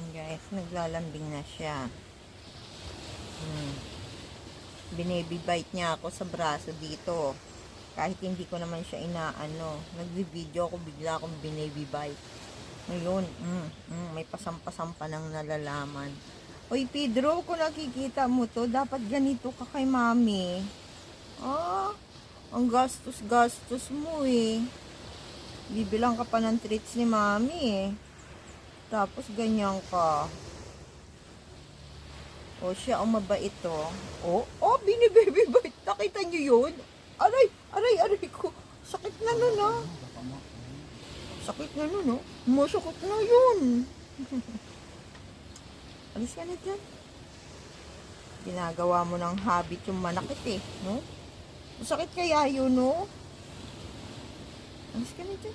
Ayan guys, naglalambing na siya. Binaby bite niya ako sa braso dito. Kahit hindi ko naman siya inaano. Nagbi-video ako, bigla akong binaby bite. Ngayon, may pasampa-sampa ng nalalaman. Oy Pedro, kung nakikita mo to, dapat ganito ka kay mami. Ang gastos-gastos mo eh. Bibilang ka pa ng treats ni mami eh. Tapos ganyan ka. O siya, mabait to. Binibaby bite. Nakita nyo yun? Aray ko. Sakit na nun ah. Sakit na nun oh. Masakit na yun. Alis ka na dyan. Ginagawa mo ng habit yung manakit eh. No? Masakit kaya yun no? Alis ka na dyan.